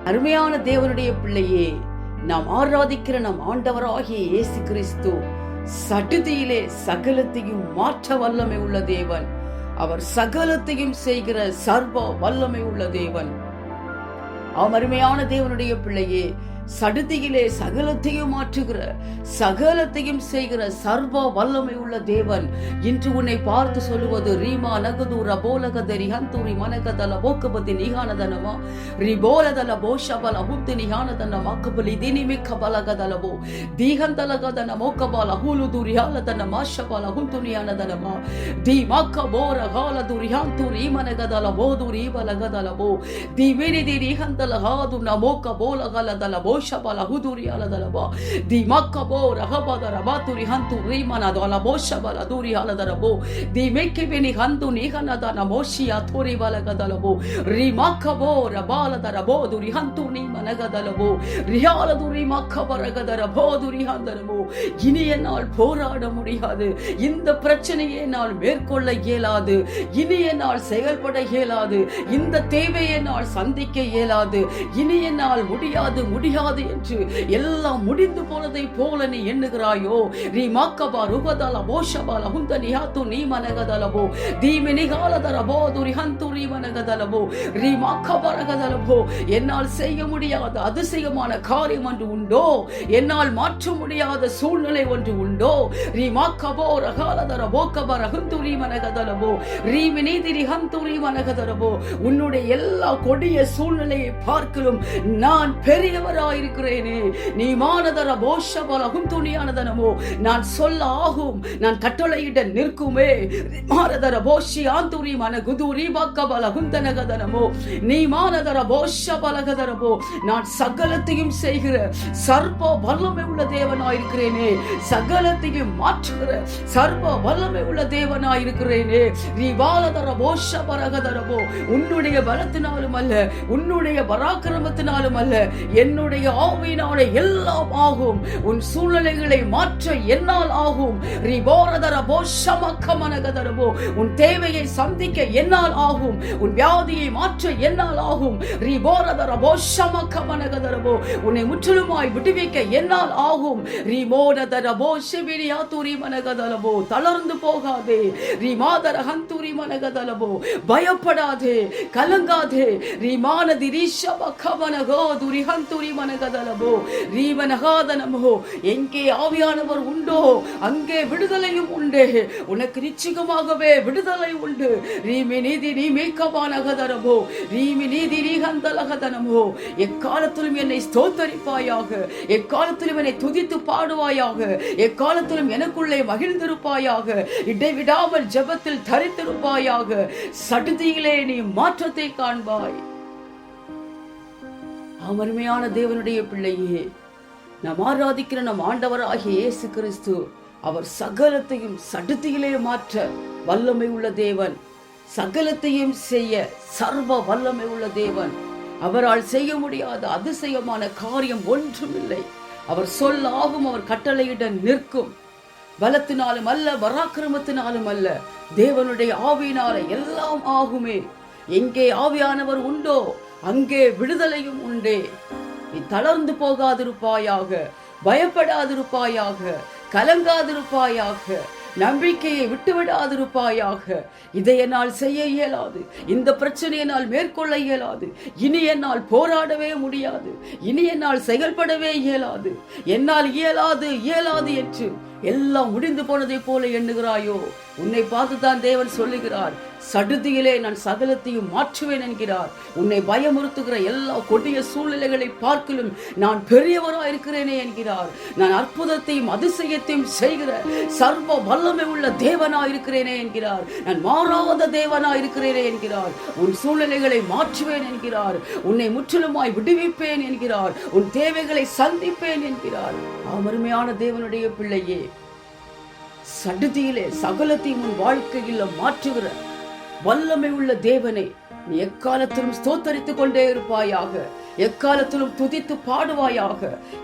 அருமையான தேவனுடைய பிள்ளையே, நாம் ஆராதிக்கிற நம் ஆண்டவராகிய இயேசு கிறிஸ்து சடுதியிலே சகலத்தையும் மாற்ற வல்லமை உள்ள தேவன். அவர் சகலத்தையும் செய்கிற சர்வ வல்லமை உள்ள தேவன். அருமையான தேவனுடைய பிள்ளையே, சடுதியிலே சகலத்தையும் மாற்றுகிற சகலத்தையும் செய்கிற சர்வ வல்லமை உள்ள தேவன் இன்று உன்னை பார்த்து சொல்லுவது, ரீமா நகதூர போலகதரி ஹந்தூரி மனகதல போக்கபதி நிகானதனமா ரிபோலதல போஷபல ஹுத்து நிகானதன மக்கபலி தினிமிக்க பலகதலபோ தீகந்தலகதன மோக்கபால ஹூலுதுரி ஹாலதன மாஷபல ஹுந்துனியானதனமா தி மக்க போர ஹாலதுரி ஹந்தூரி மனகதல போதுரி பலகதலபோ தி வினிதி நிகந்தல ஹாது நமோக்க போலகலதல Shabala Huduri Aladalaba, the Makabo, Rahabada Rabaturi Hantu Rimana, Dolabo Shabala Duri Aladarabo, the Mekibini Hantu Nihanadana Moshia Tori Valagadalabo, Rimakabo, Rabala Darabo, Duri Hantu Nimanagadalabo, Rihala Duri Makabaragadabo, Duri Handarabo, Ginianal Porada Murihade, in the Prachanianal Merkola Yelade, Ginianal Segalpada Helade, in the Teveyanal Sandike Yelade, Ginianal Mudiade என்று எல்லாம் முடிந்து போனதை போல நீ எண்ணுகிறாயோ? ரீமாக்கபா ருகதல போஷபல ஹுந்தனி ஹாத்து நீ மனகதலபோ தீமினி காலதரபோ துரி ஹந்துரி மனகதலபோ ரீமாக்கபரகதலபோ. என்னால் செய்ய முடியாத அதிசயமான காரியம் ஒன்று உண்டோ? என்னால் மாற்ற முடியாத சூழ்நிலை ஒன்று உண்டோ? ரீமாக்கபோ ரகாலதரபோ கபர ஹந்துரி மனகதலபோ ரீமினி திரி ஹந்துரி மனகதலபோ. உன்னுடைய எல்லா கொடிய சூழ்நிலையை பார்க்கலும் நான் பெரியவராய் இருக்கிறேனே. நீ மானதர போஷபல ஹுந்துனியானதனமோ, நான் சொல்ல ஆகும், நான் கட்டளையிட நிற்குமே. மானதர போஷி ஆந்துரி மன குதுரி பக்கபல ஹுந்தனகதனமோ நீ மானதர போஷபலகதரபோ. நான் சகலத்தையும் செய்கிற சர்வ வல்லமை உள்ள தேவனாயிருக்கிறேனே. சகலத்தையும் மாற்றுகிற சர்வ வல்லமை உள்ள தேவனாயிருக்கிறேனே. நீ வாலதர போஷபரகதரபோ. உன்னுடைய பலத்தினாலும் அல்ல, உன்னுடைய பராக்கிரமத்தினாலும் அல்ல, என்னுடைய ஆவியினால எல்லாம் ஆகும். உன் சூழ்நிலைகளை மாற்ற என்னால் ஆகும். உன் தேவையை சந்திக்க என்னால் ஆகும். உன் வியாதியை மாற்ற என்னால் ஆகும். உன்னை முற்றிலுமாய் விடுவிக்க என்னால் ஆகும். தளர்ந்து போகாதே, பயப்படாதே, கலங்காதே. எங்கே ஆவியானவர் உண்டோ அங்கே விடுதலையும் உண்டு. உனக்கு நிச்சயமாகவே விடுதலை உண்டு. எக்காலத்திலும் என்னை ஸ்தோத்தரிப்பாயாக, எக்காலத்திலும் என்னை துதித்து பாடுவாயாக, எக்காலத்திலும் எனக்குள்ளே மகிழ்ந்திருப்பாயாக, இடைவிடாமல் ஜெபத்தில் தரித்திருப்பாயாக. சடுதியிலே நீ மாற்றத்தை காண்பாய். அருமையான தேவனுடைய பிள்ளையே, நாம் ஆராதிக்கிற நம் ஆண்டவராகிய இயேசு கிறிஸ்து அவர் சகலத்தையும் சடுதியிலே மாற்ற வல்லமை உள்ள தேவன். சகலத்தையும் செய்ய சர்வ வல்லமை உள்ள தேவன். அவரால் செய்ய முடியாத அதிசயமான காரியம் ஒன்றுமில்லை. அவர் சொல்லாகும், அவர் கட்டளையிட நிற்கும். பலத்தினாலும் அல்ல, பராக்கிரமத்தினாலும் அல்ல, தேவனுடைய ஆவியினால எல்லாம் ஆகுமே. எங்கே ஆவியானவர் உண்டோ அங்கே விடுதலையும் உண்டே. நீ தளர்ந்து போகாதிருப்பாயாக, பயப்படாதிருப்பாயாக, கலங்காதிருப்பாயாக, நம்பிக்கையை விட்டுவிடாதிருப்பாயாக. இதை என்னால் செய்ய இயலாது, இந்த பிரச்சனையை என்னால் மேற்கொள்ள இயலாது, இனி என்னால் போராடவே முடியாது, இனி என்னால் செயல்படவே இயலாது, என்னால் இயலாது இயலாது என்று எல்லாம் முடிந்து போனதை போல எண்ணுகிறாயோ? உன்னை பார்த்துதான் தேவன் சொல்லுகிறார், சடுதியிலே நான் சகலத்தையும் மாற்றுவேன் என்கிறார். உன்னை பயமுறுத்துகிற எல்லா கொடிய சூழ்நிலைகளை பார்க்கலும் நான் பெரியவராய் இருக்கிறேனே என்கிறார். நான் அற்புதத்தையும் அதிசயத்தையும் செய்கிற சர்வ வல்லமை உள்ள தேவனாய் இருக்கிறேனே என்கிறார். நான் மாறாத தேவனாய் இருக்கிறேனே என்கிறார். உன் சூழ்நிலைகளை மாற்றுவேன் என்கிறார். உன்னை முற்றிலுமாய் விடுவிப்பேன் என்கிறார். உன் தேவைகளை சந்திப்பேன் என்கிறார். அருமையான தேவனுடைய பிள்ளையே, சடுதியிலே சகலத்தையும் உன் வாழ்க்கையில் மாற்றுகிற வல்லமை உள்ள தேவனை நீ எக்காலத்திலும் ஸ்தோத்தரித்துக் கொண்டே இருப்பாயாக. எக்காலத்திலும் துதித்து பாடுவாயாக,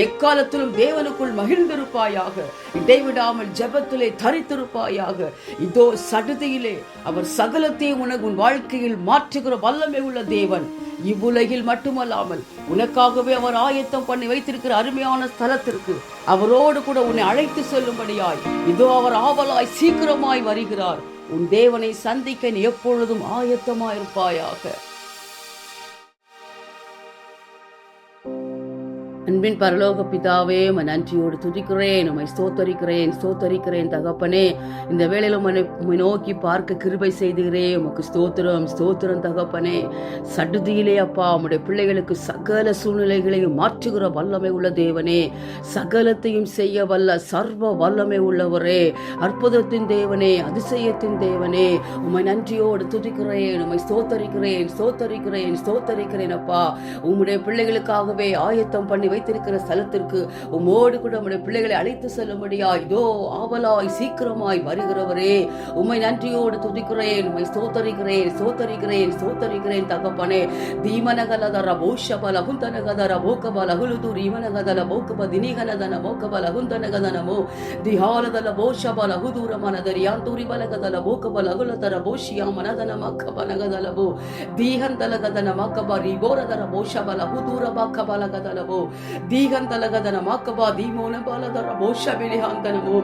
எக்காலத்திலும் தேவனுக்குள் மகிழ்ந்திருப்பாயாக, இடைவிடாமல் ஜெபத்திலே தரித்திருப்பாயாக. இதோ சடுதியிலே அவர் சகலத்தையும் உனக்கு உன் வாழ்க்கையில் மாற்றுகிற வல்லமை உள்ள தேவன். இவ்வுலகில் மட்டுமல்லாமல் உனக்காகவே அவர் ஆயத்தம் பண்ணி வைத்திருக்கிற அருமையான ஸ்தலத்திற்கு அவரோடு கூட உன்னை அழைத்து செல்லும்படியாய் இதோ அவர் ஆவலாய் சீக்கிரமாய் வருகிறார். உன் தேவனை சந்திக்க நீ எப்பொழுதும் ஆயத்தமாயிருப்பாயாக. அன்பின் பரலோக பிதாவே, நன்றியோடு துதிக்கிறேன், உம்மை ஸ்தோத்தரிக்கிறேன் தகப்பனே. இந்த வேளையில உம்மை நோக்கி பார்க்க கிருபை செய்துகிறேன். உமக்கு ஸ்தோத்திரம் தகப்பனே. சடுதியிலே அப்பா உம்முடைய பிள்ளைகளுக்கு சகல சூழ்நிலைகளையும் மாற்றுகிற வல்லமை உள்ள தேவனே, சகலத்தையும் செய்ய வல்ல சர்வ வல்லமை உள்ளவரே, அற்புதத்தின் தேவனே, அதிசயத்தின் தேவனே, உம்மை நன்றியோடு துதிக்கிறேன், உம்மை ஸ்தோத்தரிக்கிறேன் அப்பா. உம்முடைய பிள்ளைகளுக்காகவே ஆயத்தம் பண்ணி வைத்திருக்கிற ஸ்தலத்திற்கு உம்மோடு கூட உம்முடைய பிள்ளைகளை அழைத்து செல்லும்படியா இதோ ஆவலாய் சீக்கிரமாய் வருகிறவரே, உம்மை நன்றியோடு துதிக்கிறேன், உம்மை ஸ்தோத்தரிக்கிறேன் தகப்பனே. தீமனகலதர போஷபல குந்தனகதர போகபல குலுது ரீமனகதல போகப தினிகனதன போகபல குந்தனகதனமோ திஹாலதல போஷபல குதூர மனதரி யாந்தூரி பலகதல போகபல குலதர போஷியா மனதன மக்கபனகதலபோ தீஹந்தலகதன மக்கபரி போரதர போஷபல குதூர பக்கபலகதலபோ தீகந்தலகதன மக்கபா தீமோன பலதர போஷபிலிஹந்தனமோ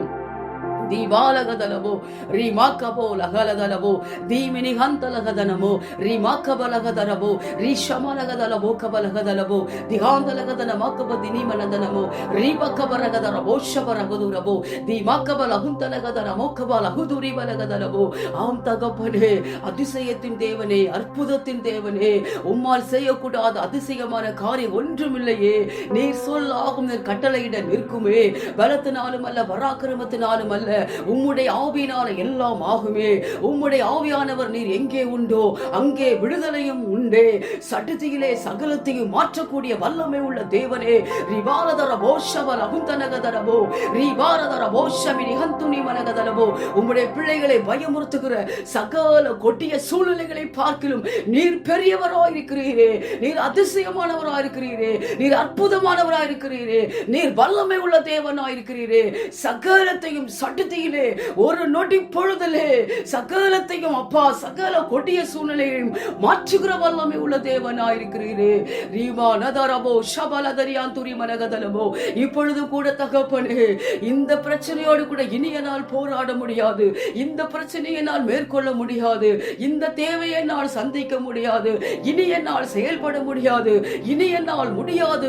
ದೀವಾಲಗದಲವೋ ರೀಮಾಕಬೋ ಲಗಲದಲವೋ ದೀಮಿನಿ ಹಂತಲಗದನಮೋ ರೀಮಾಕಬಲಗದರವೋ ರೀಶಮಲಗದಲವೋ ಕಬಲಗದಲವೋ ದಿಹಾಂತಲಗದನ ಮಕಬ ದಿನಿಮನದನಮೋ ರೀಪಕಬರಗದರ ಬೋಷಬರಗದುರವೋ ದೀಮಾಕಬಲ ಹುಂತಲಗದನ ಮೋಕಬಲ ಹುದುರಿ ಬಲಗದಲವோ. ஆம் தகப்பனே, அதிசயத்தின் தேவனே, அற்புதத்தின் தேவனே, உம்மால் செய்யக்கூடாத அதிசயமான காரியம் ஒன்றுமில்லையே. நீர் சொல்லாகும் கட்டளையிட நிற்குமே. பலத்தினாலும் அல்ல, பராக்கிரமத்தினாலும் அல்ல, உம்முடைய ஆவியினால எல்லாம் ஆகுமே. உம்முடைய ஆவியானவர் நீர் எங்கே உண்டோ அங்கே விடுதலையும் உண்டே. சடுதியிலே சகலத்தையும் மாற்றக்கூடிய வல்லமை உள்ள தேவனே, ரிவாரதர போஷபல குந்தனகதரபோ ரிவாரதர போஷமினி ஹந்துனி மனகதரபோ. உம்முடைய பிள்ளைகளை பயமுறுத்துகிற சகல கொடிய சூழ்நிலைகளை பார்க்கிலும் நீர் பெரியவராயிருக்கிறீரே, நீர் அதிசயமானவராயிருக்கிறீரே, நீர் அற்புதமானவராயிருக்கிறீரே, நீர் வல்லமை உள்ள தேவனாயிருக்கிறீரே. சகலத்தையும் சடுதியிலே ஒரு நொடி பொழுதிலே சகலத்தையும் அப்பா சகல கொடிய சூழ்நிலையையும் மாற்றுகிற வல்லமை உள்ள தேவனாயிருக்கிறீரே. ரீமா நதரபோ ஷபலதரியாந்துரி மனகதலபோ. இப்பொழுது கூட தகப்பனே, இந்த பிரச்சனையோடு கூட இனிய நாள் போராட முடியாது, இந்த பிரச்சனையை நான் மேற்கொள்ள முடியாது, இந்த தேவையை நான் சந்திக்க முடியாது, இனிய நாள் செயல்பட முடியாது, இனிய நாள் முடியாது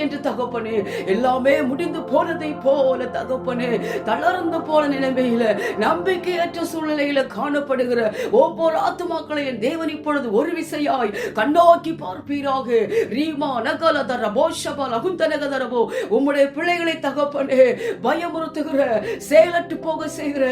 என்று தகப்பனே, எல்லாமே முடிந்து போனதை போல தகப்பனே, தளர்ந்து போன நிலைமையில நம்பிக்கையற்ற சூழ்நிலையில காணப்படுகிற ஒவ்வொரு ஆத்துமாக்களையும் தேவன் இப்பொழுது ஒரு விசையாய் கண்ணோக்கி பார்ப்பீராக. ரீமா நகலதர போஷபல குந்தனகதரபோ. உம்முடைய பிள்ளைகளை தகப்பனே பயமுறுத்துகிற செயலற்று போக செய்கிற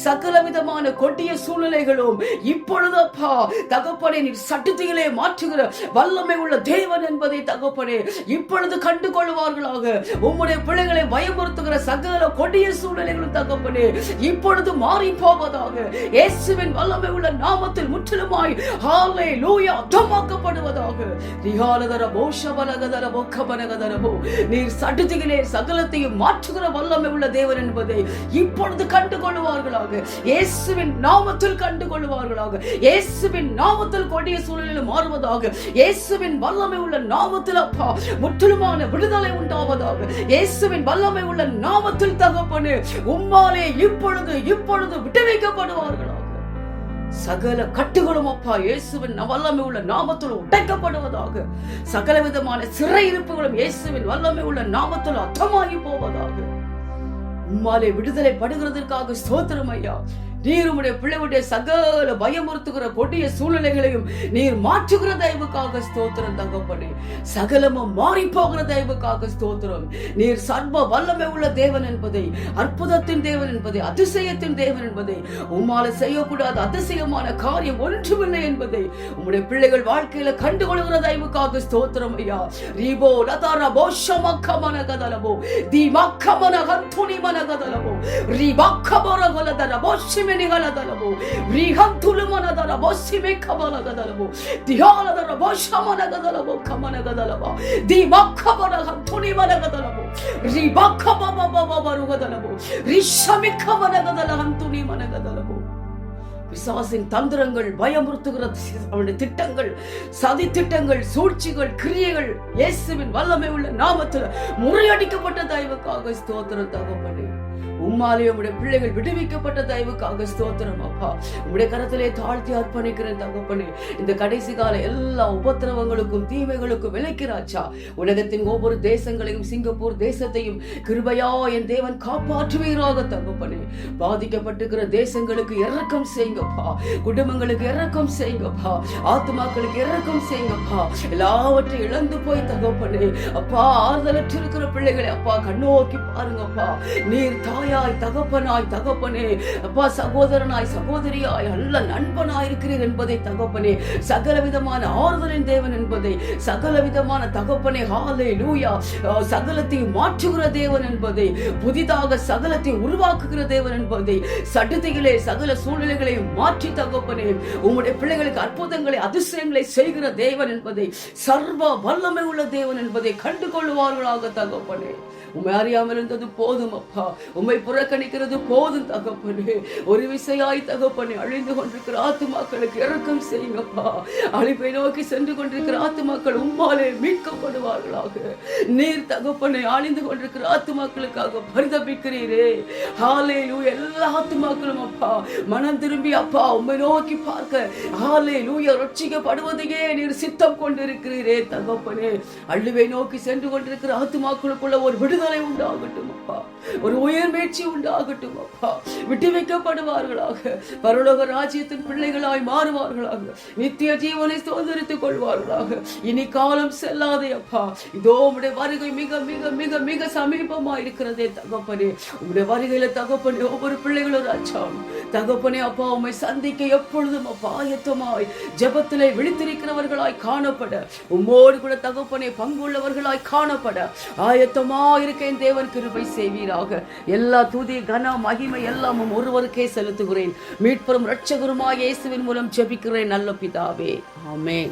சகல விதமான கொடிய சூழ்நிலைகளும் இப்பொழுது அப்பா தகப்பனே நீர் சடுதியிலே மாற்றுகிற வல்லமை உள்ள தேவன் என்பதை தகப்பனே இப்பொழுது கண்டு கொள்வார்களாக. உம்முடைய பிள்ளைகளை பயமுறுத்துகிற சகல கொடிய சூழ்நிலைகளும் தகப்பனே இப்பொழுது மாறி போவதாக. இயேசுவின் வல்லமை உள்ள நாமத்தில் முற்றிலுமாய் ஹalleluya தமாக்கப்படுவதாக. ரிஹாலதர போஷபலகதர போக்கபனகதரபோ. நீர் சடுதியிலே சகலத்தையும் மாற்றுகிற வல்லமை உள்ள தேவன் என்பதை இப்பொழுது கண்டு கொள்வார்களாக. இயேசுவின் நாமத்தில் கண்டு கொள்வார்களாக. இயேசுவின் நாமத்தில் கொடிய சூழ்நிலையில் மாறுவதாக. இயேசுவின் வல்லமை உள்ள நாமத்தில் அப்பா முற்றிலுமான விடுதலை உண்டாவதாக. இயேசுவின் வல்லமை உள்ள நாமத்தில் தகப்பனே உம்மாலே இப்பொழுது விடுவிக்கப்படுவார்களாக. சகல கட்டுகளும் அப்பா இயேசுவின் வல்லமை உள்ள நாமத்தில் உடைக்கப்படுவதாக. சகல விதமான சிறையிருப்புகளும் இயேசுவின் வல்லமை உள்ள நாமத்தில் அர்த்தமாகி போவதாக. உம்மாலே விடுதலை படுகிறதற்காக ஸ்தோத்திரம் ஐயா. நீர் உம்முடைய பிள்ளைகளுடைய சகல பயமுறுத்துகிற கொடிய சூழ்நிலைகளையும் நீர் மாற்றுகிற தயவுக்காக ஸ்தோத்திரம் தகப்பனே. சகலமும் மாறி போகிற தயவுக்காக ஸ்தோத்திரம். நீர் சர்வ வல்லமை உள்ள தேவன் என்பதை, அற்புதத்தின் தேவன் என்பதை, அதிசயத்தின் தேவன் என்பதை, உம்மால செய்யக்கூடாத அதிசயமான காரியம் ஒன்றுமில்லை என்பதை உம்முடைய பிள்ளைகள் வாழ்க்கையில கண்டுகொள்கிற தயவுக்காக ஸ்தோத்திரம் ஐயா. ரீபோ லதார போஷமக்கமனகதலபோ தீமக்கமனகந்துனி மனகதலபோ ரீபக்கபரகலதர போஷி சிமெனிகலதலபோ ரிஹந்துலுமனதலபோ சிமெகபலகதலபோ தியாலதலபோ ஷமனகதலபோ கமனகதலபா திமக்கபனகம் துணிமனகதலபோ ரிபக்கபபபபருகதலபோ ரிஷமிக்கமனகதலகம் துணிமனகதலபோ. பிசாசின் தந்திரங்கள், பயமுறுத்துகிற அவனுடைய திட்டங்கள், சதி திட்டங்கள், சூழ்ச்சிகள், கிரியைகள் இயேசுவின் வல்லமை உள்ள நாமத்தில் முறியடிக்கப்பட்ட தயவுக்காக ஸ்தோத்திரம் தகப்பனே. உம்மாலே உம்முடைய பிள்ளைகள் விடுவிக்கப்பட்ட தயவுக்காக ஸ்தோத்திரம் அப்பா. உம்முடைய கரத்திலே தாழ்த்தி அர்ப்பணிக்கிறேன் தகப்பனே. இந்த கடைசி கால எல்லா உபத்திரவங்களுக்கும் தீமைகளுக்கும் விலக்கிறாச்சா. உலகத்தின் ஒவ்வொரு தேசங்களையும் சிங்கப்பூர் தேசத்தையும் கிருபையா என் தேவன் காப்பாற்றுவீராக தகப்பனே. பாதிக்கப்பட்டிருக்கிற தேசங்களுக்கு இரக்கம் செய்யுங்கப்பா, குடும்பங்களுக்கு இரக்கம் செய்யுங்கப்பா, ஆத்துமாக்களுக்கு இரக்கம் செய்யுங்கப்பா. எல்லாவற்றையும் இழந்து போய் தகப்பனே அப்பா ஆறுதலற்று இருக்கிற பிள்ளைகளை அப்பா கண்ணோக்கி பாருங்கப்பா. நீர் தாயாய் தகப்பனாய் தகப்பனே அப்பா, சகோதரனாய் சகோதரியாய் நல்ல நண்பனாய் இருக்கிறீர் என்பதை தகப்பனே, சகல விதமான ஆறுதலின் தேவன் என்பதை, சகல விதமான தகப்பனே ஹல்லேலூயா சகலத்தையும் மாற்றுகிற தேவன் என்பதை, புதிதாக சகலத்தை உருவாக்குகிற தேவன் என்பதை, சடுதியிலே சகல சூழ்நிலைகளை மாற்றி தகப்பனே உம்முடைய பிள்ளைகளுக்கு அற்புதங்களை அதிசயங்களை செய்கிற தேவன் என்பதை, சர்வ வல்லமை உள்ள தேவன் என்பதை கண்டு கொள்வார்களாக தகப்பனே. உம்மை அறியாமல் இருந்தது போதும் அப்பா, உம்மை புறக்கணிக்கிறது போதும் தகப்பனே. ஒரு விசையாய் தகப்பனே அழிந்து கொண்டிருக்கிற ஆத்துமாக்களுக்கு இரக்கம் செய்யுங்கப்பா. அழிப்பை நோக்கி சென்று கொண்டிருக்கிற ஆத்துமாக்கள் உம்மாலே மீட்கப்படுவார்களாக. நீர் தகப்பனே அழிந்து கொண்டிருக்கிற ஆத்துமாக்களுக்காக பரிதபிக்கிறீரே. ஹல்லேலூயா எல்லா ஆத்துமாக்களும் அப்பா மனம் திரும்பி அப்பா உம்மை நோக்கி பார்க்க ஹல்லேலூயா ரட்சிக்கப்படுவதையே நீர் சித்தம் கொண்டிருக்கிறீரே தகப்பனே. அழிவை நோக்கி சென்று கொண்டிருக்கிற ஆத்துமாக்களுக்குள்ள ஒரு விடுதலை உண்டாகட்டும் அப்பா, ஒரு உயர்மேட்சி உண்டாகட்டும் அப்பா. விட்டு வைக்கப்படுவார்களாக, பரலோக ராஜ்யத்தின் பிள்ளைகளாய் மாறுவார்களாக, நித்திய ஜீவனை சுதந்திரித்துக் கொள்வார்களாக. இனி காலம் செல்லாதே அப்பா. இதோ உம்முடைய வருகை மிக மிக மிக மிக சமீபமா இருக்கிறதே தகப்பனே. உம்முடைய வருகையில தகப்பனே ஒவ்வொரு பிள்ளைகளும் ராஜாம் தகப்பனே அப்பா உம்மை சந்திக்க எப்பொழுதும் அப்பா ஆயத்தமாய் ஜெபத்திலே விழித்திருக்கிறவர்களாய் காணப்பட, உம்மோடு கூட தகப்பனே பங்குள்ளவர்களாய் காணப்பட ஆயத்தமாய் இருக்க தேவன் கிருபை செய்வீராக. எல்லா துதி கன மகிமை எல்லாம் ஒருவருக்கே செலுத்துகிறேன். மீட்பரும் இரட்சகருமாய் இயேசுவின் மூலம் ஜெபிக்கிறேன் நல்ல பிதாவே, ஆமென்.